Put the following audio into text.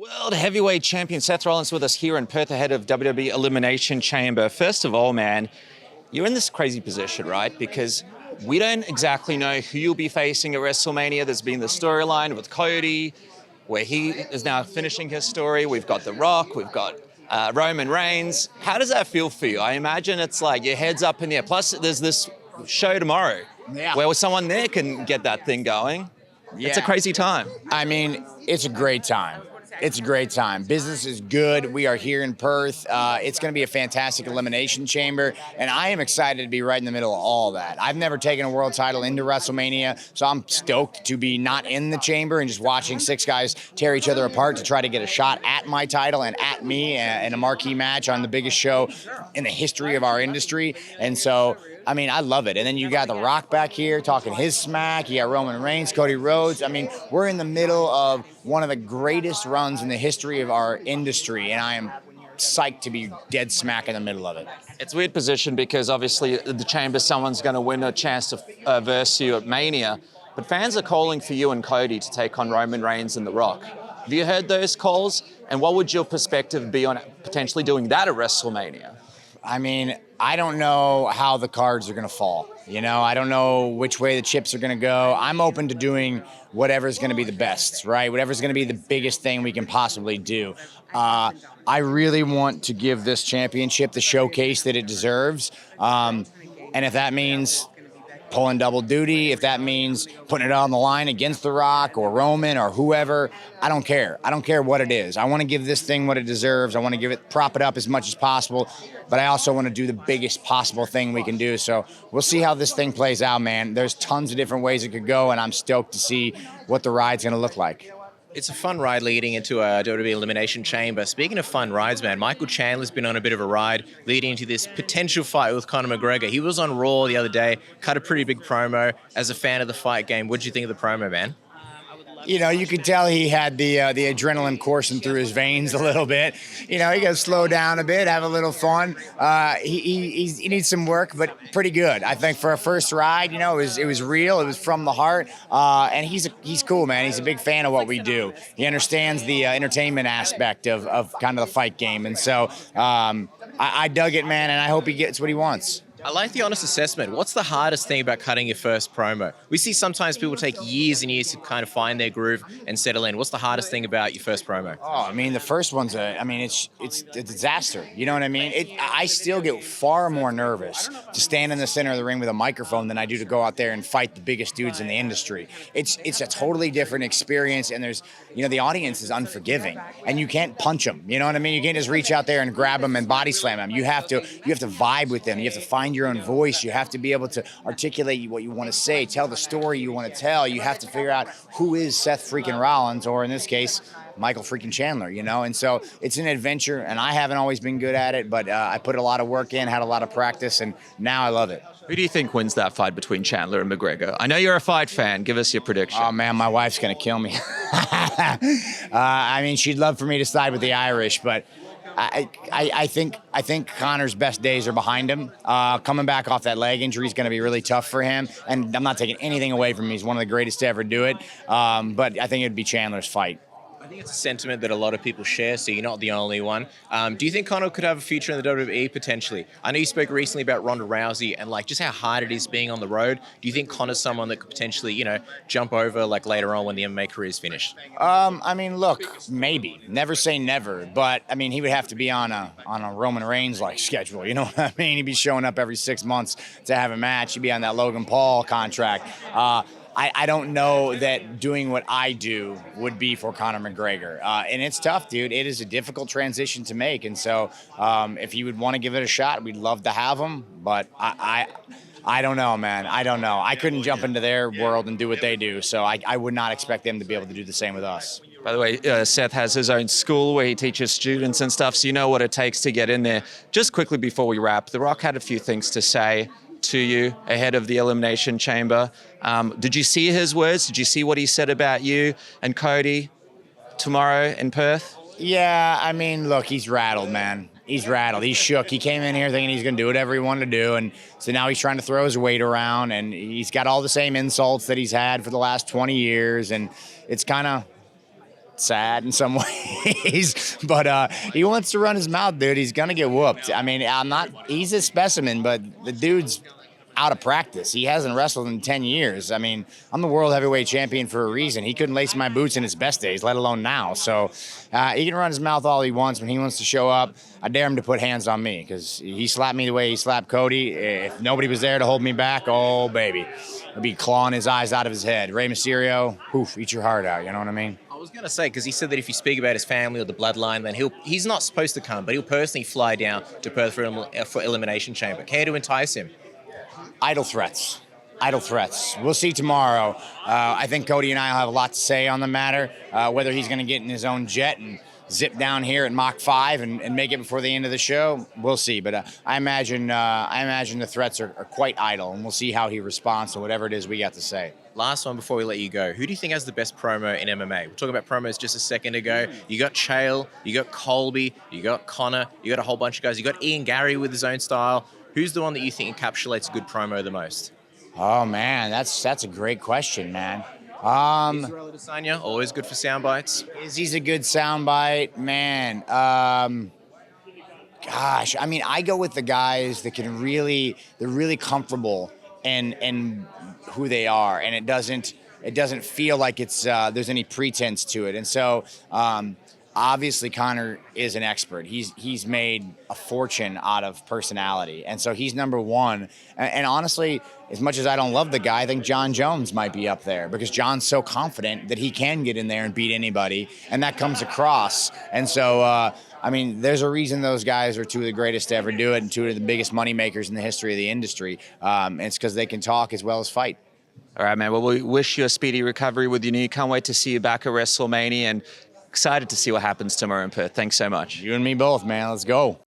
World Heavyweight Champion Seth Rollins with us here in Perth ahead of WWE Elimination Chamber. First of all, man, you're in this crazy position, right? Because we don't exactly know who you'll be facing at WrestleMania. There's been the storyline with Cody, where he is now finishing his story. We've got The Rock, we've got Roman Reigns. How does that feel for you? I imagine it's like your head's up in the air. Plus, there's this show tomorrow where someone there can get that thing going. Yeah. It's a crazy time. I mean, it's a great time. It's a great time. Business is good. We are here in Perth. It's going to be a fantastic elimination chamber, and I am excited to be right in the middle of all that. I've never taken a world title into WrestleMania, so I'm stoked to be not in the chamber and just watching six guys tear each other apart to try to get a shot at my title and at me in a marquee match on the biggest show in the history of our industry. And so, I mean, I love it. And then you got The Rock back here talking his smack. You got Roman Reigns, Cody Rhodes. I mean, we're in the middle of one of the greatest runs in the history of our industry, and I am psyched to be dead smack in the middle of it. It's a weird position because obviously the chamber, someone's going to win a chance to verse you at Mania, but fans are calling for you and Cody to take on Roman Reigns and The Rock. Have you heard those calls? And what would your perspective be on potentially doing that at WrestleMania? I mean, I don't know how the cards are going to fall. You know, I don't know which way the chips are going to go. I'm open to doing whatever's going to be the best, right? Whatever's going to be the biggest thing we can possibly do. I really want to give this championship the showcase that it deserves. And if that means pulling double duty, if that means putting it on the line against The Rock or Roman or whoever, I don't care. I don't care what it is. I want to give this thing what it deserves. I want to prop it up as much as possible, but I also want to do the biggest possible thing we can do. So we'll see how this thing plays out, man. There's tons of different ways it could go, and I'm stoked to see what the ride's going to look like. It's a fun ride leading into a WWE Elimination Chamber. Speaking of fun rides, man, Michael Chandler's been on a bit of a ride leading into this potential fight with Conor McGregor. He was on Raw the other day, cut a pretty big promo. As a fan of the fight game, what did you think of the promo, man? You know, you could tell he had the adrenaline coursing through his veins a little bit. You know, he got to slow down a bit, have a little fun. He needs some work, but pretty good. I think for a first ride, you know, it was real. It was from the heart. And he's cool, man. He's a big fan of what we do. He understands the entertainment aspect of kind of the fight game. And so I dug it, man, and I hope he gets what he wants. I like the honest assessment. What's the hardest thing about cutting your first promo? We see sometimes people take years and years to kind of find their groove and settle in. What's the hardest thing about your first promo? Oh, I mean, the first one's it's a disaster. You know what I mean? I still get far more nervous to stand in the center of the ring with a microphone than I do to go out there and fight the biggest dudes in the industry. It's a totally different experience, and there's, you know, the audience is unforgiving, and you can't punch them. You know what I mean? You can't just reach out there and grab them and body slam them. You have to vibe with them. You have to find your own voice. You have to be able to articulate what you want to say, tell the story you want to tell. You have to figure out who is Seth freaking Rollins, or in this case, Michael freaking Chandler, you know? And so it's an adventure, and I haven't always been good at it, but I put a lot of work in, had a lot of practice, and now I love it. Who do you think wins that fight between Chandler and McGregor? I know you're a fight fan. Give us your prediction. Oh, man, my wife's going to kill me. I mean, she'd love for me to side with the Irish, but I think Conor's best days are behind him. Coming back off that leg injury is going to be really tough for him, and I'm not taking anything away from him. He's one of the greatest to ever do it, but I think it would be Chandler's fight. I think it's a sentiment that a lot of people share, so you're not the only one. Do you think Conor could have a future in the WWE potentially? I know you spoke recently about Ronda Rousey and like just how hard it is being on the road. Do you think Conor's someone that could potentially, you know, jump over like later on when the MMA career is finished? I mean, look, maybe. Never say never, but I mean, he would have to be on a Roman Reigns like schedule. You know what I mean? He'd be showing up every 6 months to have a match. He'd be on that Logan Paul contract. I don't know that doing what I do would be for Conor McGregor. And it's tough, dude. It is a difficult transition to make. And so if he would want to give it a shot, we'd love to have him. But I don't know, man. I don't know. I couldn't jump into their world and do what they do. So I would not expect them to be able to do the same with us. By the way, Seth has his own school where he teaches students and stuff, so you know what it takes to get in there. Just quickly before we wrap, The Rock had a few things to say to you ahead of the Elimination Chamber. Did you see his words? Did you see what he said about you and Cody tomorrow in Perth? Yeah, I mean, look, he's rattled, man. He's rattled. He's shook. He came in here thinking he's going to do whatever he wanted to do, and so now he's trying to throw his weight around, and he's got all the same insults that he's had for the last 20 years, and it's kind of sad in some ways, but he wants to run his mouth, dude. He's gonna get whooped. I mean, he's a specimen, but the dude's out of practice. He hasn't wrestled in 10 years. I mean, I'm the world heavyweight champion for a reason. He couldn't lace my boots in his best days, let alone now. So he can run his mouth all he wants. When he wants to show up, I dare him to put hands on me, because he slapped me the way he slapped Cody. If nobody was there to hold me back, oh, baby, I'd be clawing his eyes out of his head. Rey Mysterio, poof, eat your heart out. You know what I mean? I was going to say, because he said that if you speak about his family or the bloodline, then he's not supposed to come, but he'll personally fly down to Perth for Elimination Chamber. Care to entice him? Idle threats. Idle threats. We'll see tomorrow. I think Cody and I will have a lot to say on the matter. Whether he's going to get in his own jet and zip down here at Mach 5 and make it before the end of the show, we'll see. But I imagine the threats are quite idle, and we'll see how he responds to whatever it is we got to say. Last one before we let you go. Who do you think has the best promo in MMA? We're talking about promos just a second ago. You got Chael, you got Colby, you got Conor, you got a whole bunch of guys. You got Ian Gary with his own style. Who's the one that you think encapsulates a good promo the most? Oh, man, that's a great question, man. Israel Adesanya, always good for sound bites. He's a good soundbite, man. Gosh, I mean, I go with the guys that they're really comfortable in who they are, and it doesn't feel like it's there's any pretense to it. And so obviously Conor is an expert. He's made a fortune out of personality, and so he's number one. And honestly, as much as I don't love the guy, I think John Jones might be up there, because John's so confident that he can get in there and beat anybody, and that comes across. And so I mean, there's a reason those guys are two of the greatest to ever do it and two of the biggest money makers in the history of the industry. And it's because they can talk as well as fight. All right, man. Well, we wish you a speedy recovery with your knee. Can't wait to see you back at Wrestlemania, and excited to see what happens tomorrow in Perth. Thanks so much. You and me both, man. Let's go.